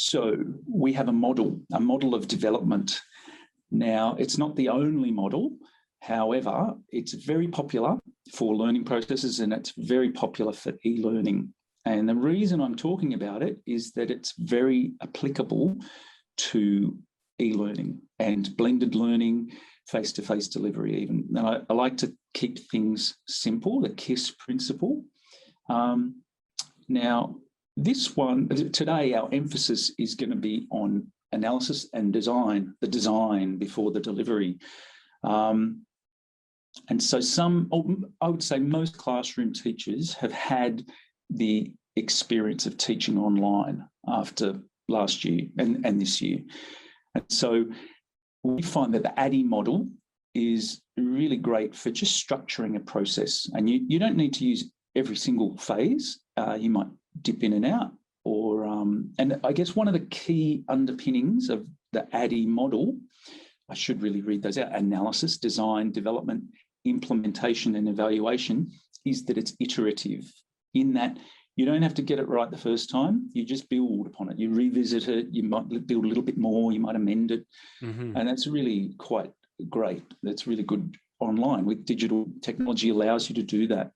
So we have a model of development. Now, it's not the only model. However, it's very popular for learning processes and it's very popular for e-learning. And the reason I'm talking about it is that it's very applicable to e-learning and blended learning, face-to-face delivery even. Now, I like to keep things simple, the KISS principle. Now, this one, today our emphasis is going to be on analysis and design, the design before the delivery. And so I would say most classroom teachers have had the experience of teaching online after last year and this year. And so we find that the ADDIE model is really great for just structuring a process. And you don't need to use every single phase. You might dip in and out, or and I guess one of the key underpinnings of the ADDIE model, I should really read those out: analysis, design, development, implementation, and evaluation, is that it's iterative. In that you don't have to get it right the first time. You just build upon it. You revisit it. You might build a little bit more. You might amend it, and that's really quite great. That's really good online with digital technology allows you to do that.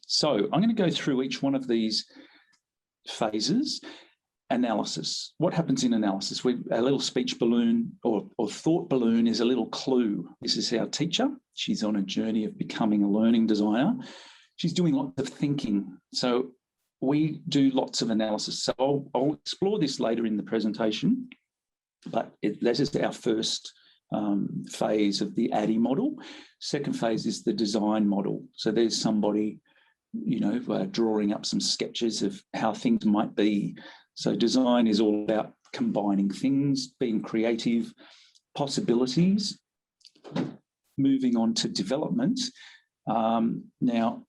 So I'm going to go through each one of these phases. Analysis. What happens in analysis? A little speech balloon or thought balloon is a little clue. This is our teacher. She's on a journey of becoming a learning designer. She's doing lots of thinking. So we do lots of analysis. So I'll explore this later in the presentation, but that is our first phase of the ADDIE model. Second phase is the design model. So there's somebody, you know, drawing up some sketches of how things might be. So design is all about combining things, being creative, possibilities. Moving on to development. Now,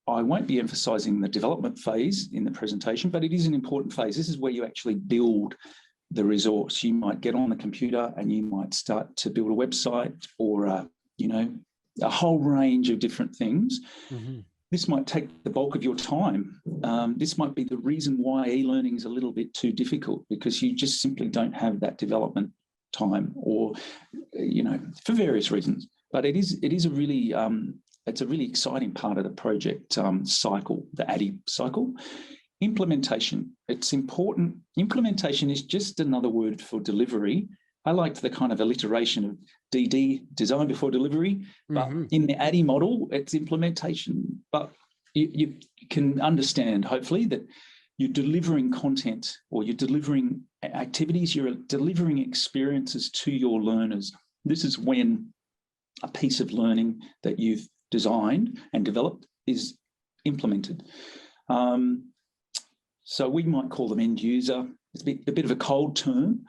I won't be emphasising the development phase in the presentation, but it is an important phase. This is where you actually build the resource. You might get on the computer and you might start to build a website or, you know, a whole range of different things. This might take the bulk of your time. This might be the reason why e-learning is a little bit too difficult, because you just simply don't have that development time, or, you know, for various reasons. But it is a really, it's a really exciting part of the project cycle, the ADDIE cycle. Implementation, it's important. Implementation is just another word for delivery. I liked the kind of alliteration of DD, design before delivery, but in the ADDIE model, it's implementation. But you can understand, hopefully, that you're delivering content or you're delivering activities, you're delivering experiences to your learners. This is when a piece of learning that you've designed and developed is implemented. So we might call them end user. It's a bit of a cold term.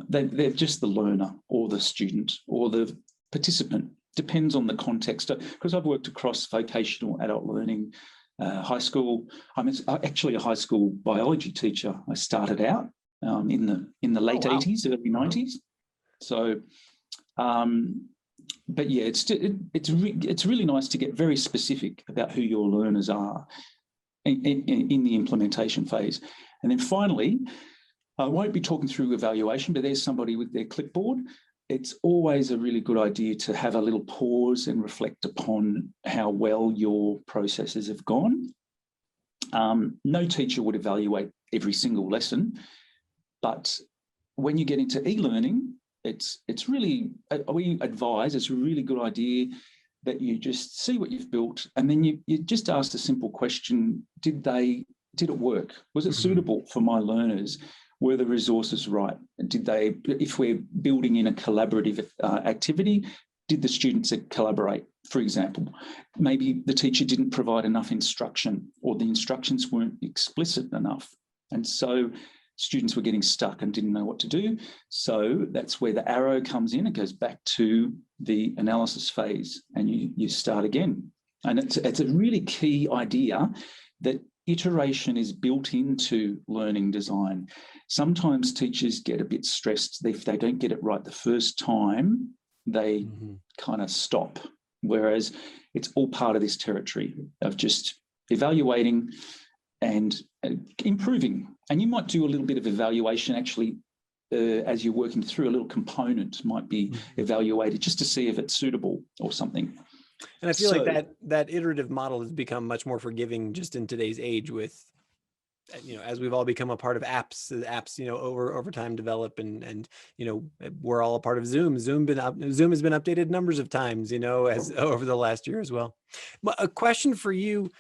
They're just the learner or the student or the participant. Depends on the context. Because I've worked across vocational adult learning, high school. I'm actually a high school biology teacher. I started out in the late 80s, early 90s. So, but yeah, it's really nice to get very specific about who your learners are in the implementation phase. And then finally, I won't be talking through evaluation, but there's somebody with their clipboard. It's always a really good idea to have a little pause and reflect upon how well your processes have gone. No teacher would evaluate every single lesson, but when you get into e-learning, it's really, we advise, it's a really good idea that you just see what you've built, and then you just ask the simple question: did it work? Was it suitable for my learners? Were the resources right? Did they, if we're building in a collaborative activity, did the students collaborate? For example, maybe the teacher didn't provide enough instruction, or the instructions weren't explicit enough, and so students were getting stuck and didn't know what to do. So that's where the arrow comes in. It goes back to the analysis phase, and you start again. And it's a really key idea that iteration is built into learning design. Sometimes teachers get a bit stressed if they don't get it right the first time. They kind of stop, whereas it's all part of this territory of just evaluating and improving. And you might do a little bit of evaluation actually as you're working through. A little component might be evaluated just to see if it's suitable or something. And I feel like that iterative model has become much more forgiving just in today's age with, as we've all become a part of apps, over time develop and we're all a part of Zoom. Zoom has been updated numbers of times, as over the last year as well. But a question for you,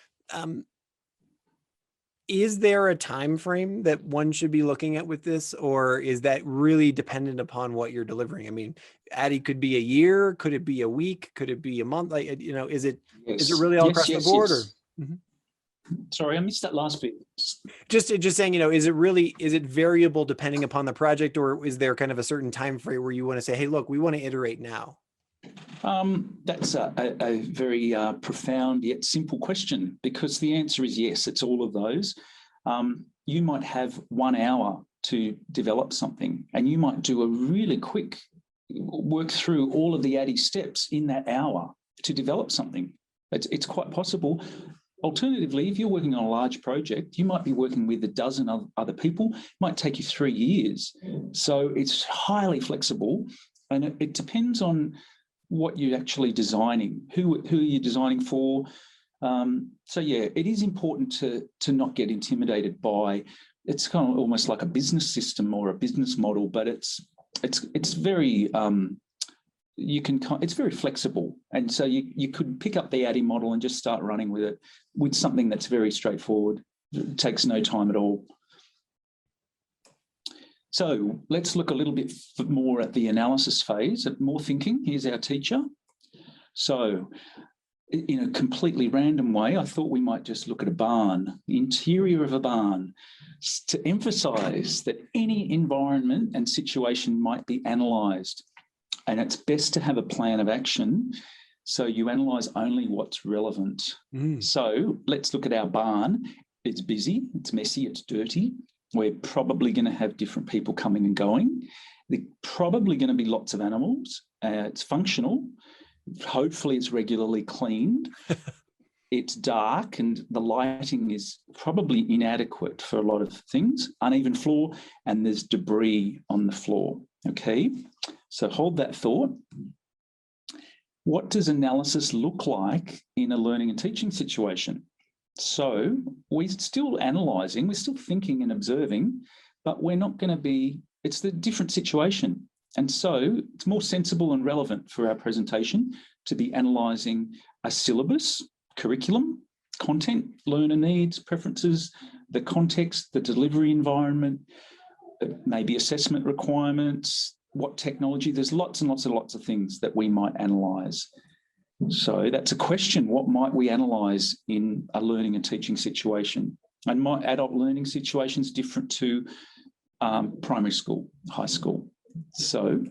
is there a time frame that one should be looking at with this, or is that really dependent upon what you're delivering? I mean, ADDIE could be a year, could it be a week, could it be a month? Like, is it really all across the board? Or sorry, I missed that last bit. Just saying, is it variable depending upon the project, or is there kind of a certain time frame where you want to say, hey, look, we want to iterate now? That's a very profound yet simple question, because the answer is yes, it's all of those. You might have 1 hour to develop something, and you might do a really quick work through all of the ADDIE steps in that hour to develop something. It's quite possible. Alternatively, if you're working on a large project, you might be working with a dozen other people. It might take you 3 years. So it's highly flexible, and it depends on what you're actually designing, who are you designing for. So yeah, it is important to not get intimidated by, it's kind of almost like a business system or a business model, but it's very it's very flexible, and so you could pick up the ADDIE model and just start running with it, with something that's very straightforward. It takes no time at all. So let's look a little bit more at the analysis phase, at more thinking. Here's our teacher. So in a completely random way, I thought we might just look at a barn, the interior of a barn, to emphasize that any environment and situation might be analysed. And it's best to have a plan of action, so you analyse only what's relevant. So let's look at our barn. It's busy, it's messy, it's dirty. We're probably going to have different people coming and going. There's probably going to be lots of animals. It's functional. Hopefully it's regularly cleaned. It's dark, and the lighting is probably inadequate for a lot of things. Uneven floor, and there's debris on the floor. Okay, so hold that thought. What does analysis look like in a learning and teaching situation? So we're still analysing, we're still thinking and observing, but we're not going to be, it's the different situation. And so it's more sensible and relevant for our presentation to be analysing a syllabus, curriculum, content, learner needs, preferences, the context, the delivery environment, maybe assessment requirements, what technology. There's lots and lots of things that we might analyse. So that's a question. What might we analyse in a learning and teaching situation? And my adult learning situation is different to primary school, high school. So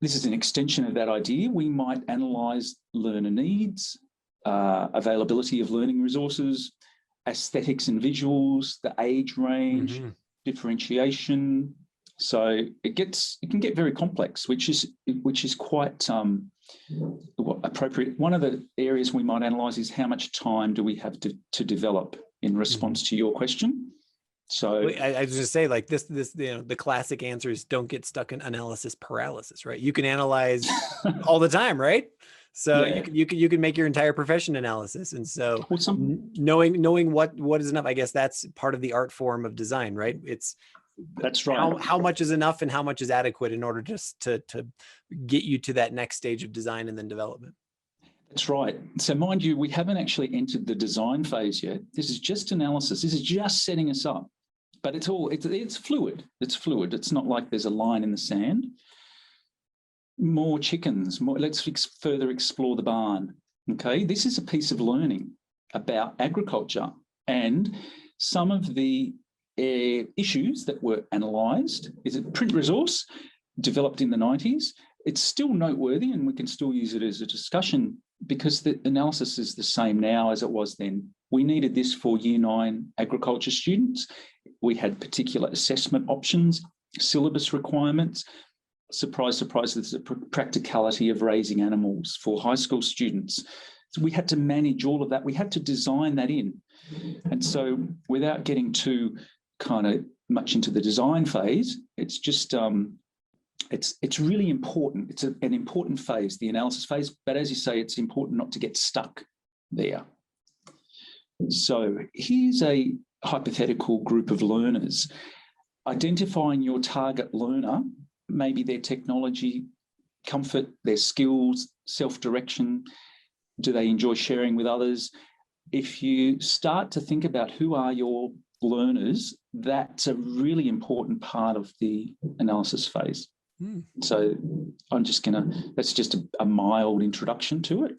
this is an extension of that idea. We might analyse learner needs, availability of learning resources, aesthetics and visuals, the age range, differentiation. So it can get very complex, which is quite appropriate. One of the areas we might analyse is how much time do we have to develop in response to your question. So I was just say, like this, the classic answer is don't get stuck in analysis paralysis, right? You can analyze all the time, right? So yeah, you can make your entire profession analysis. And so knowing what is enough, I guess that's part of the art form of design, right? That's right. How much is enough and how much is adequate in order just to get you to that next stage of design and then development. That's right. So mind you, we haven't actually entered the design phase yet. This is just analysis. This is just setting us up. But it's fluid. It's fluid. It's not like there's a line in the sand. More chickens. Let's further explore the barn. Okay, this is a piece of learning about agriculture, and some of the issues that were analysed is a print resource developed in the 90s. It's still noteworthy, and we can still use it as a discussion because the analysis is the same now as it was then. We needed this for Year 9 agriculture students. We had particular assessment options, syllabus requirements. Surprise, surprise, there's a practicality of raising animals for high school students. So we had to manage all of that. We had to design that in. And so without getting too kind of much into the design phase, it's just, it's really important. It's an important phase, the analysis phase. But as you say, it's important not to get stuck there. So here's a hypothetical group of learners. Identifying your target learner, maybe their technology, comfort, their skills, self-direction. Do they enjoy sharing with others? If you start to think about who are your learners, that's a really important part of the analysis phase. So I'm just going to, that's just a mild introduction to it.